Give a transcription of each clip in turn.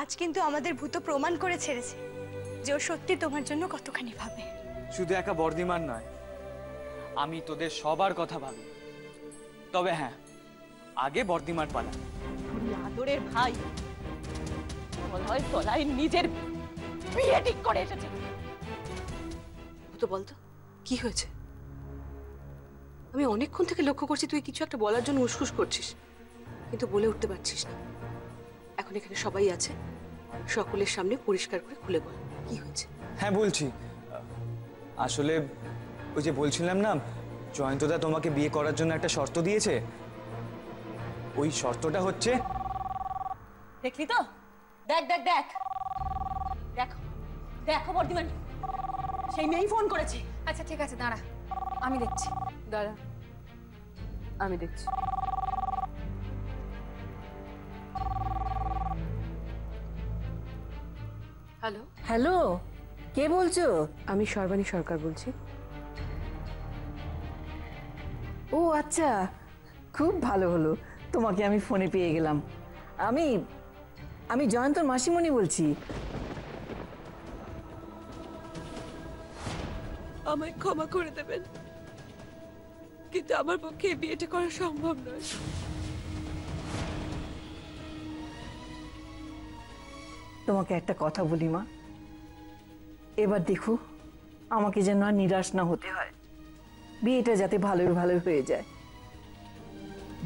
আজ কিন্তু আমাদের ভূত প্রমাণ করে ছেড়েছে যে ও সত্যি তোমার জন্য কতখানি ভাবে। শুধু একা বর্দিমান নয়, আমি তোদের সবার কথা ভাবি। তবে হ্যাঁ, আগে বর্দিমান পালা। আদরের ভাই তলায় তলায় নিজের বিয়ে ঠিক করে এসেছে। তো বলতো কি হয়েছে? আমি অনেকক্ষণ থেকে লক্ষ্য করছি তুই কিছু একটা বলার জন্য উসখুস করছিস, কিন্তু বলে উঠতে পারছিস না। এখন এখানে সবাই আছে, সকলের সামনে পরিষ্কার করে খুলে বল কি হয়েছে। হ্যাঁ বলছি, আসলে ওই যে বলছিলাম না, জয়ন্তদা তোমাকে বিয়ে করার জন্য একটা শর্ত দিয়েছে। ওই শর্তটা হচ্ছে, দেখলি তো? দেখ দেখ দেখ দেখো দেখো বর্দিমান, সেই মেয়েই ফোন করেছে। আচ্ছা ঠিক আছে, দাঁড়া আমি দেখছি। দাঁড়া, আমি দেখছি। হ্যালো হ্যালো, কে বলছো? আমি সর্বাণী সরকার বলছি। ও আচ্ছা, খুব ভালো হলো, তোমাকে আমি ফোনে পেয়ে গেলাম। আমি আমি জয়ন্তর মাসিমণি বলছি। আমায় ক্ষমা করে দেবেন, কিন্তু আমার পক্ষে এই বিয়েটা করা সম্ভব নয়। তোমাকে একটা কথা বলি মা, এবার দেখো আমাকে যেন আর নিরাশ না হতে হয়, বিয়েটা যাতে ভালোই ভালো হয়ে যায়।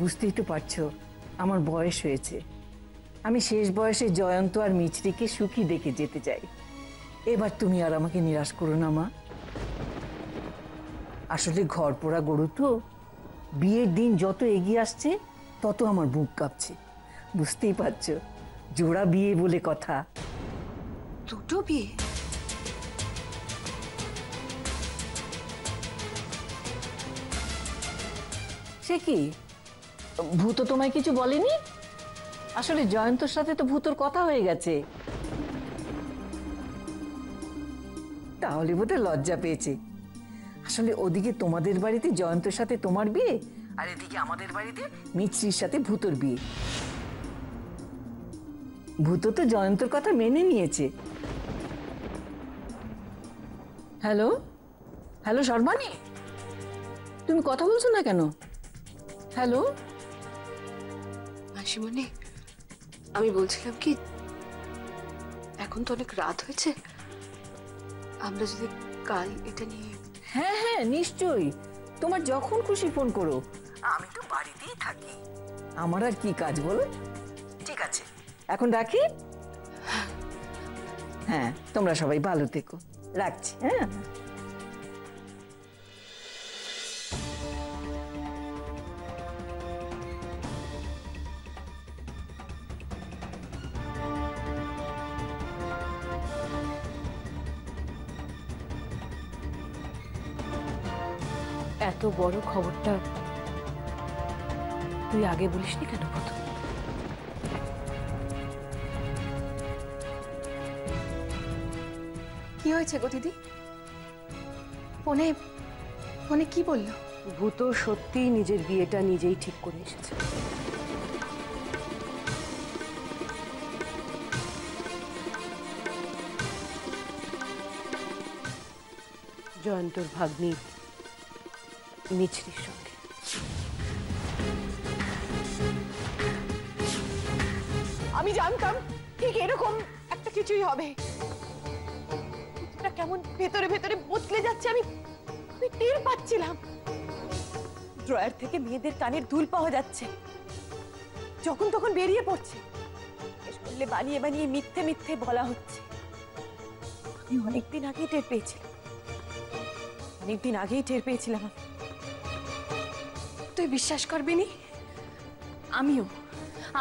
বুঝতেই তো পারছো আমার বয়স হয়েছে, আমি শেষ বয়সে জয়ন্ত আর মিছরিকে সুখী দেখে যেতে চাই। এবার তুমি আর আমাকে নিরাশ করো না মা। আসলে ঘর পোড়া গরু তো, বিয়ের দিন যত এগিয়ে আসছে তত আমার বুক কাঁপছে। বুঝতেই পারছো, জোড়া বিয়ে বলে কথা। দুটো বিয়ে? সে কি, ভূত তোমায় কিছু বলেনি? আসলে জয়ন্তর সাথে তো ভূতর কথা হয়ে গেছে, তাহলে বোধহয় লজ্জা পেয়েছে। আসলে ওদিকে তোমাদের বাড়িতে জয়ন্তর সাথে তোমার বিয়ে, আর এদিকে আমাদের বাড়িতে মিছরির সাথে ভূতর বিয়ে। ভূত তো জয়ন্তর কথা মেনে নিয়েছে। হ্যালো হ্যালো সর্বাণী, তুমি কথা বলছো না কেন? হ্যালো মাসিমণি, আমি বলছিলাম কি, এখন তো অনেক রাত হয়েছে, আমরা যদি কাল এটা নিয়ে। হ্যাঁ হ্যাঁ নিশ্চয়ই, তোমার যখন খুশি ফোন করো, আমি তো বাড়িতেই থাকি, আমার আর কি কাজ বলো। ঠিক আছে, এখন রাখি। হ্যাঁ, তোমরা সবাই ভালো থেকো, রাখছি। হ্যাঁ, এত বড় খবরটা তুই আগে বলিসনি কেন প্রথম? কি হয়েছে গো দিদি? ফোনে ফোনে কি বললো? ভূত সত্যিই নিজের বিয়েটা নিজেই ঠিক করে এসেছে। জয়ন্তর ভাগ্নি মিছরির সঙ্গে। আমি জানতাম ঠিক এরকম একটা কিছুই হবে। এটা কেমন ভেতরে ভেতরে বদলে যাচ্ছে, আমি আমি টের পাচ্ছিলাম। ড্রয়ার থেকে মেয়েদের কানের দুল পাওয়া যাচ্ছে, যখন তখন বেরিয়ে পড়ছে। শেষ করলে বানিয়ে বানিয়ে মিথ্যে মিথ্যে বলা হচ্ছে। আমি অনেকদিন আগেই টের পেয়েছিলাম, অনেকদিন আগেই টের পেয়েছিলাম। তুই বিশ্বাস করবি নি, আমিও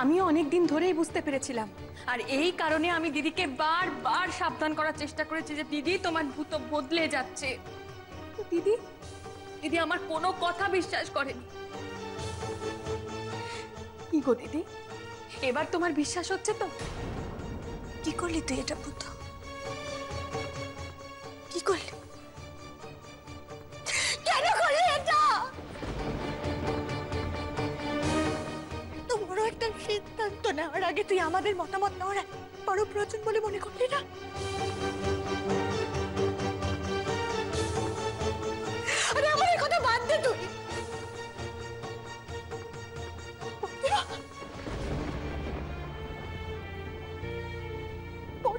আমিও অনেকদিন ধরেই বুঝতে পেরেছিলাম। আর এই কারণে আমি দিদিকে বারবার সাবধান করার চেষ্টা করেছি যে দিদি তোমার ভূত বদলে যাচ্ছে। তো দিদি দিদি আমার কোনো কথা বিশ্বাস করেনি। কি গো দিদি, এবার তোমার বিশ্বাস হচ্ছে তো? কি করলি তুই এটা ভূত? কি করলি? কেন করলি এটা? তো বড় একটা সিদ্ধান্ত নেওয়ার আগে তুই আমাদের মতামত নেওয়ার বড় প্রয়োজন বলে মনে করলি না? আরে আমার এই কথা বাদ দে তুই।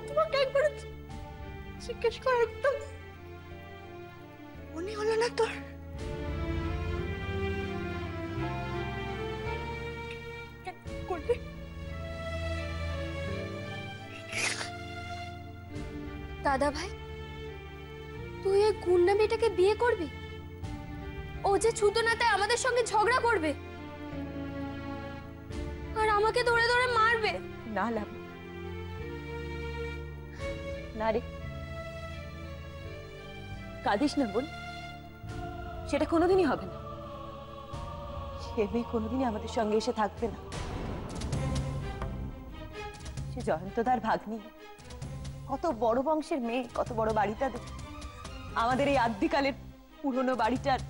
তোমাকে একবার জিজ্ঞেস কর, একদম মনে হলো না তোর? করবে দাদা ভাই, তুই ওই গুন্ডা মেয়েটাকে বিয়ে করবি? ও যে ছুতো না তাই আমাদের সঙ্গে ঝগড়া করবে আর আমাকে ধরে ধরে মারবে। না লাভ না রে, কাঁদিস না বোন, সেটা কোনোদিনই হবে না। সে মেয়ে কোনোদিনই আমাদের সঙ্গে এসে থাকবে না। সে জয়ন্তদার ভাগ্নি, কত বড় বংশের মেয়ে, কত বড় বাড়ি তাদের। আমাদের এই আদ্যিকালের পুরনো বাড়িটার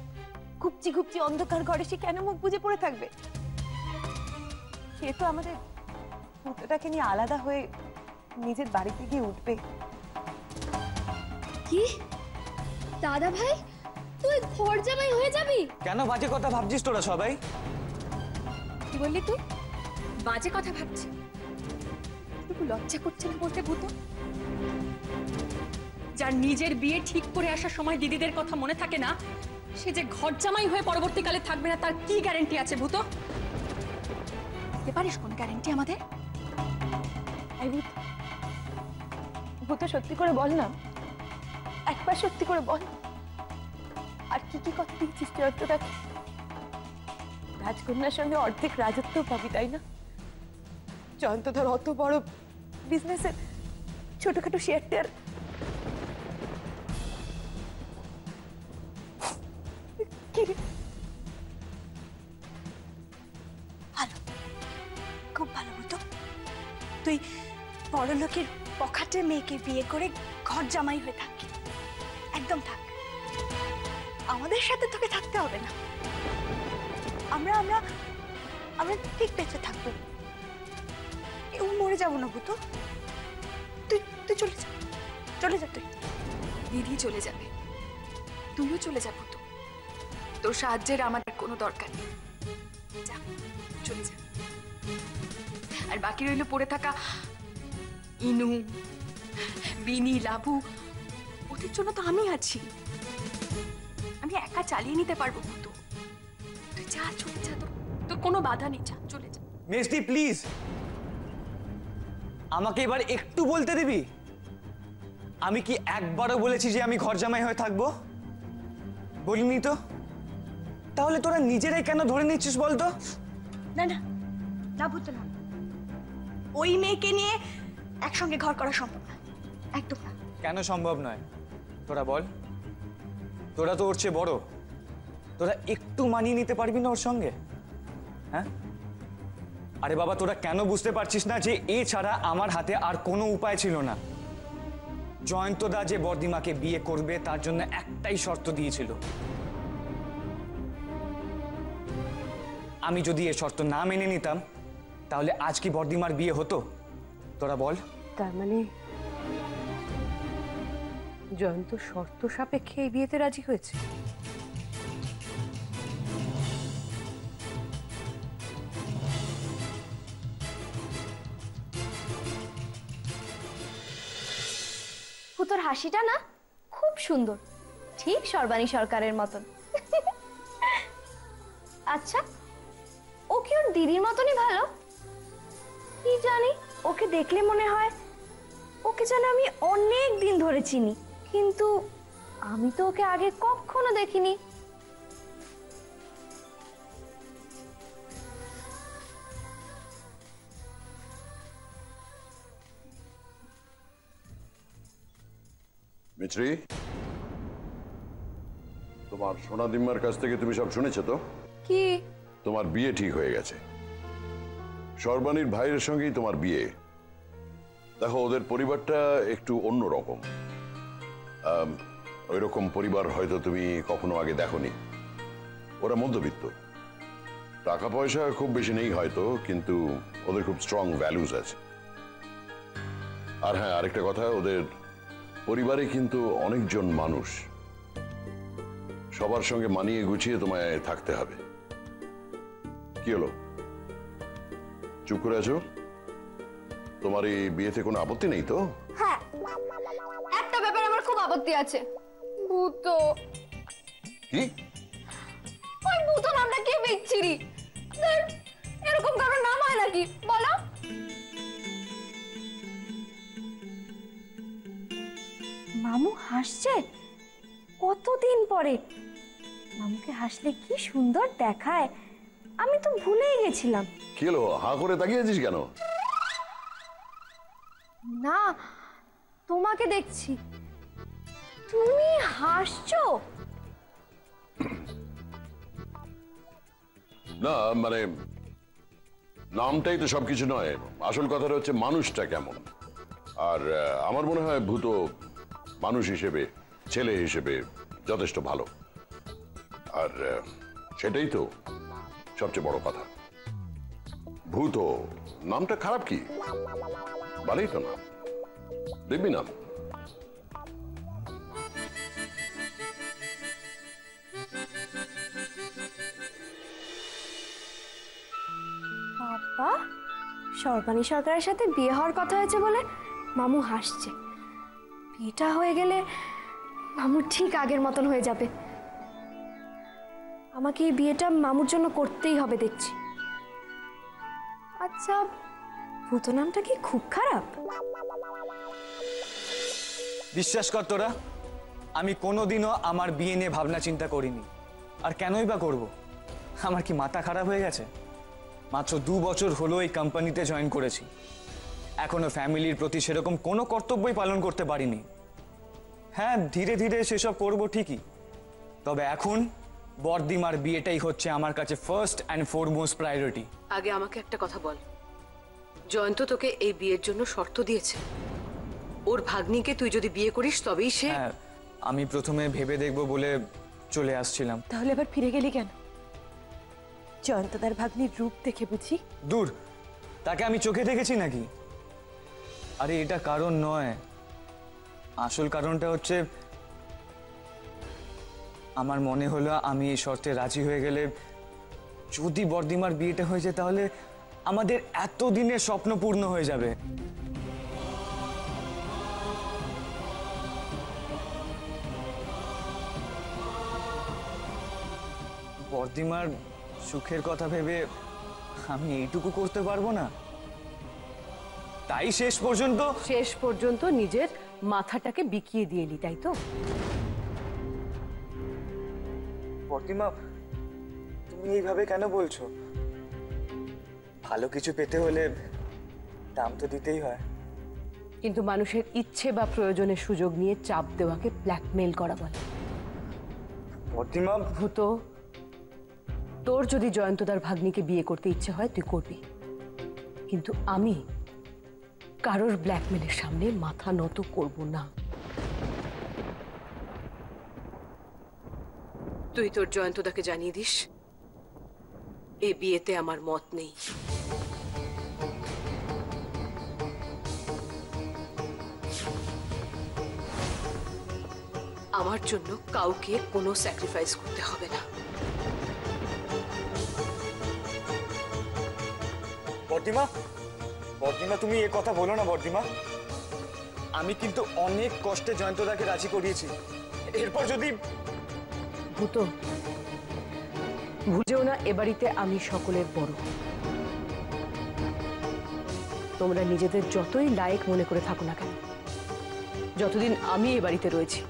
খুপচি খুপচি অন্ধকার ঘরে সে কেন মুখ বুজে পড়ে থাকবে? সে তো আমাদের পুত্রটাকে নিয়ে আলাদা হয়ে নিজের বাড়িতে গিয়ে উঠবে। কি দাদা ভাই, তুই ঘর জামাই হয়ে যাবি? কেন বাজে কথা ভাবছিস তোরা সবাই? কি বললি তুই? বাজে কথা ভাবছি? একটু লজ্জা করছে না বলতে ভূত? যার নিজের বিয়ে ঠিক করে আসার সময় দিদিদের কথা মনে থাকে না, সে যে ঘর জামাই হয়ে পরবর্তীকালে থাকবে না তার কি গ্যারান্টি আছে ভূত? দিতে পারিস কোন গ্যারান্টি আমাদের? ভূত সত্যি করে বল না, একবার সত্যি করে বল। আর কি কি কথা দিচ্ছিস চরিত্রটাকে? রাজকন্যার সঙ্গে অর্ধেক রাজত্ব পাবি, তাই না? জয়ন্ত ধর অত বড় বিজনেসের ছোটখাটো শেয়ার টেয়ার। ভালো, খুব ভালো হতো তুই বড় লোকের পকেটের মেয়েকে বিয়ে করে ঘর জামাই হয়ে থাকি। একদম থাক, আমাদের সাথে তোকে থাকতে হবে না। আমরা আমরা আমরা ঠিক বেঁচে থাকবো, কেউ মরে যাবো না ভূত। তুই তুই চলে যা, চলে যা তুই। দিদি চলে যাবে, তুইও চলে যাবো। তো তোর সাহায্যের আমাদের কোনো দরকার নেই, যা চলে যা। আর বাকি রইল পড়ে থাকা ইনু, বিনি, লাবু, ওদের জন্য তো আমি আছি। আমি একা চালিয়ে নিতে পারবো ভূত। তুই যা, চলে যা, তোর কোনো বাধা নেই, যা চলে যা। মেজদি প্লিজ, আমাকে এবার একটু বলতে দিবি? আমি কি একবারও বলেছি যে আমি ঘর জামাই হয়ে থাকবো? বলিনি তো। তাহলে তোরা নিজেরাই কেন ধরে নিচ্ছিস বলতো? না না না ভূত না, ওই মেয়েকে নিয়ে একসঙ্গে ঘর করা সম্ভব না, একদম না। কেন সম্ভব নয় তোরা বল? তোরা তো ওর চেয়ে বড়, তোরা একটু মানিয়ে নিতে পারবি না ওর সঙ্গে? হ্যাঁ? আরে বাবা, তোরা কেন বুঝতে পারছিস না যে এ ছাড়া আমার হাতে আর কোনো উপায় ছিল না? জয়ন্তদা যে বর্দিমাকে বিয়ে করবে তার জন্য একটাই শর্ত দিয়েছিল। আমি যদি এ শর্ত না মেনে নিতাম তাহলে আজ কি বর্দিমার বিয়ে হতো? তোরা বল। তার মানে জয়ন্ত শর্ত সাপেক্ষে এই বিয়েতে রাজি হয়েছে? তোর হাসিটা না খুব সুন্দর, ঠিক সর্বাণী সরকারের মতন। আচ্ছা, ও কি ওর দিদির মতনই ভালো? কি জানি, ওকে দেখলে মনে হয় ওকে যেন আমি অনেক দিন ধরে চিনি, কিন্তু আমি তো ওকে আগে কখনো দেখিনি। মিছরি, তোমার সোনাদিম্মার কাছ থেকে তুমি সব শুনেছো তো? কি? তোমার বিয়ে ঠিক হয়ে গেছে। সর্বাণীর ভাইয়ের সঙ্গেই তোমার বিয়ে। দেখো, ওদের পরিবারটা একটু অন্য রকম। ওই রকম পরিবার হয়তো তুমি কখনো আগে দেখোনি। ওরা মধ্যবিত্ত, টাকা পয়সা খুব বেশি নেই হয়তো, কিন্তু ওদের খুব স্ট্রং ভ্যালুজ আছে। আর হ্যাঁ, আরেকটা কথা, ওদের পরিবারে কিন্তু অনেকজন মানুষ, সবার সঙ্গে মানিয়ে গুছিয়ে তোমায় থাকতে হবে। কি হলো, চুপ করে আছো? তোমার এই বিয়েতে কোনো আপত্তি নেই তো? হ্যাঁ, একটা ব্যাপারে আমার খুব আপত্তি আছে। ভূত, কি? ওই ভূত নামটা কি বিচ্ছিরি! ধুর, এরকম কারো নাম হয় নাকি বলো? মামু হাসছে কতদিন পরে। মামুকে হাসলে কি সুন্দর দেখায়, আমি তো ভুলেই গেছিলাম। কি হলো, হাঁ করে তাকিয়েছিস কেন? না, তোমাকে দেখছি। তুমি হাসছো? না মানে, নামটাই তো সবকিছু নয়, আসল কথাটা হচ্ছে মানুষটা কেমন। আর আমার মনে হয় ভূত মানুষ হিসেবে, ছেলে হিসেবে যথেষ্ট ভালো। আর সেটাই তো সবচেয়ে বড় কথা। ভূত নামটা খারাপ কি? ভালোই তো নাম, দেখবি নাম। বাবা, সর্বাণী সরকারের সাথে বিয়ে হওয়ার কথা হয়েছে বলে মামু হাসছে। বিয়েটা হয়ে গেলে মামু ঠিক আগের মতন হয়ে যাবে। আমাকে এই বিয়েটা মামুর জন্য করতেই হবে দেখছি। আচ্ছা, ভূত নামটা কি খুব খারাপ? বিশ্বাস কর তোরা, আমি কোনোদিনও আমার বিয়ে নিয়ে ভাবনা চিন্তা করিনি। আর কেনই বা করব? আমার কি মাথা খারাপ হয়ে গেছে? মাত্র 2 বছর হলো এই কোম্পানিতে জয়েন করেছি, এখনো ফ্যামিলির প্রতি সেরকম কোনো কর্তব্যই পালন করতে পারিনি। হ্যাঁ, ধীরে ধীরে সেসব করব ঠিকই, তবে এখন বর্দিমার বিয়েটাই হচ্ছে আমার কাছে ফার্স্ট অ্যান্ড ফরমোস্ট প্রায়োরিটি। আগে আমাকে একটা কথা বল, জয়ন্ত তোকে এই বিয়ের জন্য শর্ত দিয়েছে? ওর ভাগ্নিকে তুই যদি বিয়ে করিস তবেই সে? হ্যাঁ, আমি প্রথমে ভেবে দেখব বলে চলে আসছিলাম। তাহলে আবার ফিরে গেলি কেন? জয়ন্তদার ভাগ্নির রূপ দেখে বুঝি? দূর, তাকে আমি চোখে দেখেছি নাকি? আরে এটা কারণ নয়, আসল কারণটা হচ্ছে আমার মনে হলো আমি এই শর্তে রাজি হয়ে গেলে যদি বর্দিমার বিয়েটা হয়ে যায় তাহলে আমাদের এতদিনের স্বপ্ন পূর্ণ হয়ে যাবে। বর্দিমার সুখের কথা ভেবে আমি এইটুকু করতে পারবো না, তাই শেষ পর্যন্ত নিজের মাথাটাকে বিকিয়ে দিয়ে এলি, তাই তো? বর্দিমা, তুমি এইভাবে কেন বলছো? ভালো কিছু পেতে হলে দাম তো দিতেই হয়। কিন্তু মানুষের ইচ্ছে বা প্রয়োজনের সুযোগ নিয়ে চাপ দেওয়াকে ব্ল্যাকমেল করা বলে। বর্দিমা, ভূত, তোর যদি জয়ন্তদার ভাগ্নিকে বিয়ে করতে ইচ্ছে হয় তুই করবি, কিন্তু আমি কারোর ব্ল্যাকমেলের সামনে মাথা নত করব না। তুই তোর জয়ন্তদাকে জানিয়ে দিস এই বিয়েতে আমার মত নেই। আমার জন্য কাউকে কোনো স্যাক্রিফাইস করতে হবে না। বর্দিমা, বর্দিমা তুমি এ কথা বলো না বর্দিমা। আমি কিন্তু অনেক কষ্টে জয়ন্তদাকে রাজি করিয়েছি, এরপর যদি... ভূত, বুঝেও না এ বাড়িতে আমি সকলের বড়। তোমরা নিজেদের যতই লায়েক মনে করে থাকো না কেন, যতদিন আমি এ বাড়িতে রয়েছি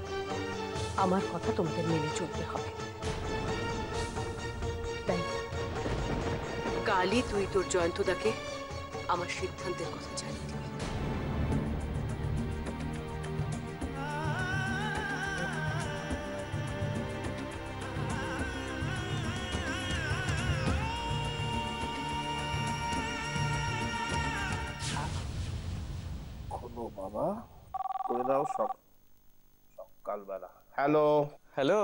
আমার কথা তোমাদের মেনে চলতে হবে। তাই কালই তুই তোর জয়ন্তদাকে আমার সিদ্ধান্তের কথা জানিয়ে দিবি। খোলো বাবা, করে দাও সকালবেলা। হ্যালো হ্যালো,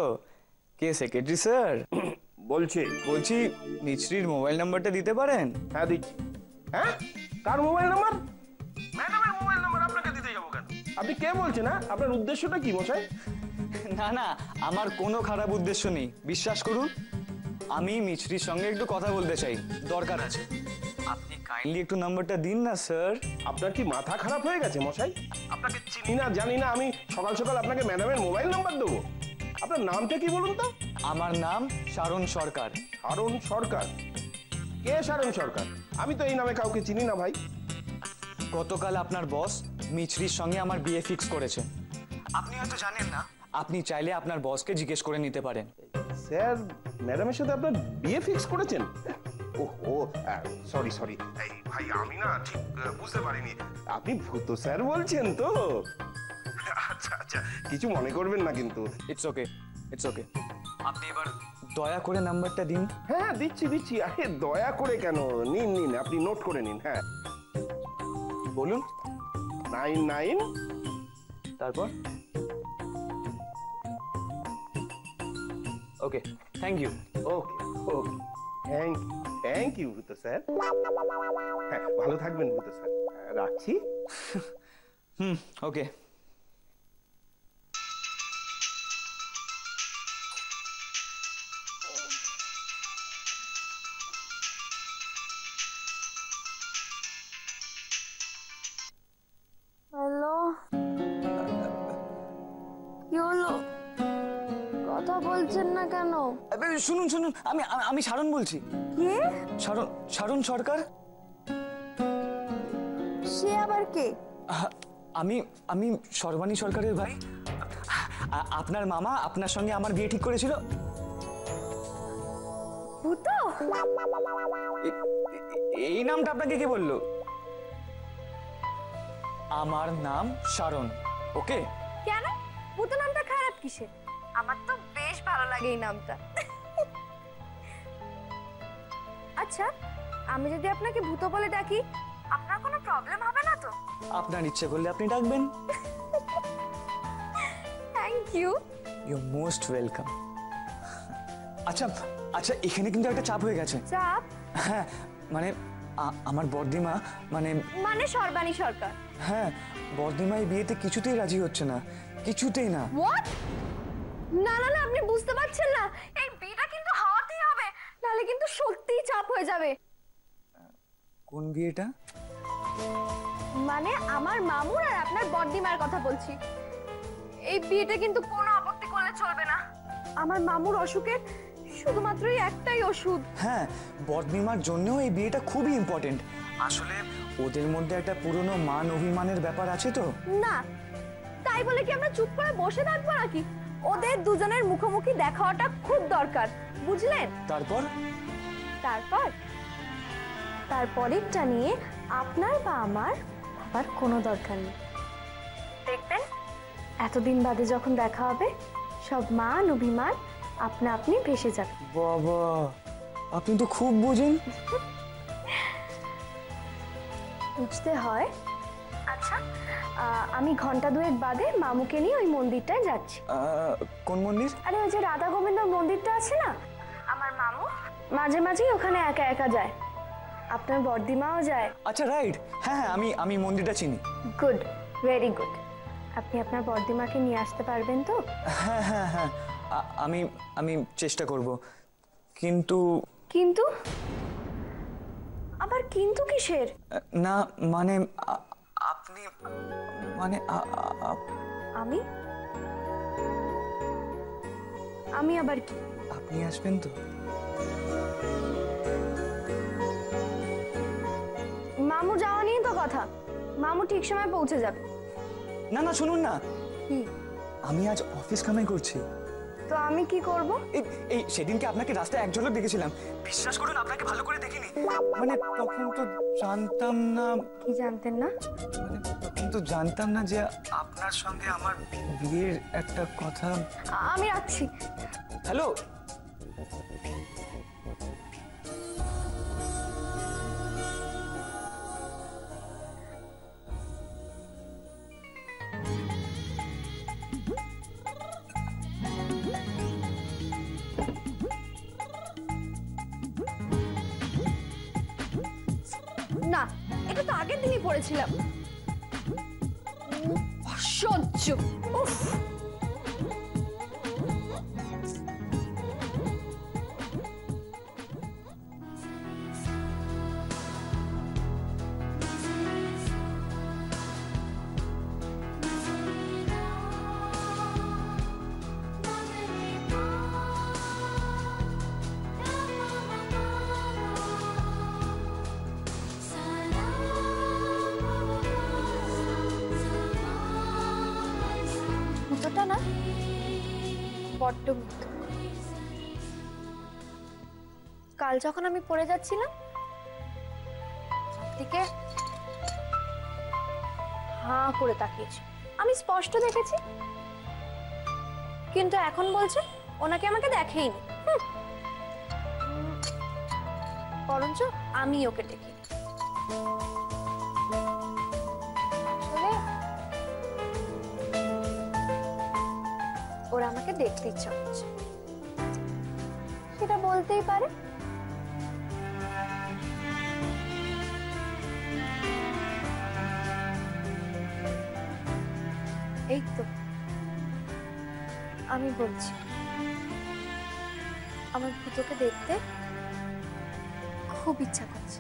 কে সেক্রেটারি স্যার? বলছি মিছরির মোবাইল নাম্বারটা দিতে পারেন? হ্যাঁ দিচ্ছি। হ্যাঁ, কার মোবাইল নাম্বার? ম্যাডামের মোবাইল নাম্বার আপনাকে দিতে আপনি কে বলছেন? হ্যাঁ, আপনার উদ্দেশ্যটা কি মশাই? না না, আমার কোনো খারাপ উদ্দেশ্য নেই, বিশ্বাস করুন। আমি মিছরির সঙ্গে একটু কথা বলতে চাই, দরকার আছে। আপনি কাইন্ডলি একটু নাম্বারটা দিন না স্যার। আপনার কি মাথা খারাপ হয়ে গেছে মশাই? আপনাকে চিনি না জানি না, আমি সকাল সকাল আপনাকে ম্যাডামের মোবাইল নাম্বার দেবো? আপনার নামটা কি বলুন তো? আমার নাম শারণ সরকার। শারণ সরকার? কে শারণ সরকার? আমি তো এই নামে কাউকে চিনি না ভাই। গতকাল আপনার বস মিছরির সঙ্গে আমার বিয়ে ফিক্স করেছে। আপনি হয়তো জানেন না, আপনি চাইলে আপনার বসকে জিজ্ঞেস করে নিতে পারেন। স্যার, ম্যাডামের সাথে আপনার বিয়ে ফিক্স করেছেন? ওহো, সরি সরি ভাই, আমি না ঠিক বুঝতে পারিনি। আপনি ভূত স্যার বলছেন তো? আচ্ছা আচ্ছা, কিছু মনে করবেন না কিন্তু। It's okay, it's okay. আপনি এবার দয়া করে নাম্বারটা দিন। হ্যাঁ দিচ্ছি দিচ্ছি। আরে দয়া করে কেন, নিন নিন, আপনি নোট করে নিন। হ্যাঁ বলুন। 99 তারপর? Okay, thank you. Okay okay, thank you ভূত স্যার। হ্যাঁ, ভালো থাকবেন ভূত স্যার, রাখছি। ওকে। হ্যালো, কি হলো? কথা বলছেন না কেন? শুনুন শুনুন, আমি আমি শারণ বলছি। কে? শারণ সরকার। সে আবার কে? আমি আমি সর্বাণী সরকারের ভাই। আপনার মামা আপনার সঙ্গে আমার বিয়ে ঠিক করেছিল। ভূত? এই নামটা আপনাকে কে বললো? আমার নাম শারণ। ওকে। কেন? ভূত নামটা খারাপ কিসে? আমার তো বেশ ভালো লাগে এই নামটা। আচ্ছা, আমি যদি আপনাকে ভূত বলে ডাকি, আপনার কোনো প্রবলেম হবে না তো? আপনার ইচ্ছে করলে আপনি ডাকবেন। Thank you. You most welcome. আচ্ছা আচ্ছা, এখানে কিন্তু একটা চাপ হয়ে গেছে। চাপ? হ্যাঁ, মানে আমার বর্দিমা, মানে সর্বাণী সরকার। হ্যাঁ, বর্দিমা এই বিয়েতে কিছুতেই রাজি হচ্ছে না, কিছুতেই না। হোয়াট? না না না, আপনি বুঝতে পারছেন না, এই বিয়েটা কিন্তু হওয়াতেই হবে, নাহলে কিন্তু সত্যিই চাপ হয়ে যাবে। কোন বিয়েটা? মানে আমার মামুর আর আপনার বড়দিমার কথা বলছি। এই বিয়েটা কিন্তু কোনো আপত্তি করলে চলবে না। আমার মামুর অসুখের শুধুমাত্রই একটাই ওষুধ। হ্যাঁ, বর্দিমার জন্যও এই বিয়েটা খুবই ইম্পর্টেন্ট। আসলে ওদের মধ্যে একটা পুরনো মান অভিমানের ব্যাপার আছে তো। না, তাই বলে কি আমরা চুপ করে বসে থাকবো নাকি? ওদের দুজনের মুখোমুখি দেখা হওয়াটা খুব দরকার, বুঝলেন? তারপর? তারপরেরটা নিয়ে আপনার বা আমার ভাবার কোনো দরকার নেই। দেখবেন এতদিন বাদে যখন দেখা হবে, সব মান অভিমান আপনা আপনি ভেসে যাবে। বাবা, আপনি তো খুব বোঝেন। বুঝতে হয়। আচ্ছা, আমি ঘন্টা দুয়েক বাদে মামুকে নিয়ে ওই মন্দিরটায় যাচ্ছি। কোন মন্দির? আরে ওই যে রাধা গোবিন্দ মন্দিরটা আছে না, আমার মামু মাঝে মাঝেই ওখানে একা একা যায়, আপনার বড়দিমাও যায়। আচ্ছা, রাইট। হ্যাঁ হ্যাঁ, আমি মন্দিরটা চিনি। Good, very good. আপনি আপনার বড়দিমাকে নিয়ে আসতে পারবেন তো? হ্যাঁ হ্যাঁ হ্যাঁ, আমি চেষ্টা করব। কিন্তু কিন্তু? আবার কিন্তু কিসের? না, মানে আপনি, মানে আমি আবার কি? আপনি আসবেন তো? মামু যাওয়া নিয়ে তো কথা, মামু ঠিক সময় পৌঁছে যাবে। না না, শুনুন না, কি? আমি আজ অফিস কামাই করছি। তো আমি কি করব? এই সেদিনকে আপনাকে রাস্তায় এক ঝলক দেখেছিলাম, বিশ্বাস করুন আপনাকে ভালো করে দেখিনি। মানে তখন তো জানতাম না। কি জানতেন না? মানে তখন তো জানতাম না যে আপনার সঙ্গে আমার বিয়ের একটা কথা। আমি রাখছি। হ্যালো। না, এটা তো আগের দিনই পড়েছিলাম। অসহ্য। উফ। ভূতটা না বড্ড ভূত। কাল যখন আমি পড়ে যাচ্ছিলাম দিকে হাঁ করে তাকিয়েছি, আমি স্পষ্ট দেখেছি, কিন্তু এখন বলছে ওনাকে আমাকে দেখেইনি। বরঞ্চ আমি ওকে দেখি। আসলে ওরা আমাকে দেখতে ইচ্ছা করছে, সেটা বলতেই পারে। এই তো আমি বলছি, আমার ভূতকে দেখতে খুব ইচ্ছা করছে।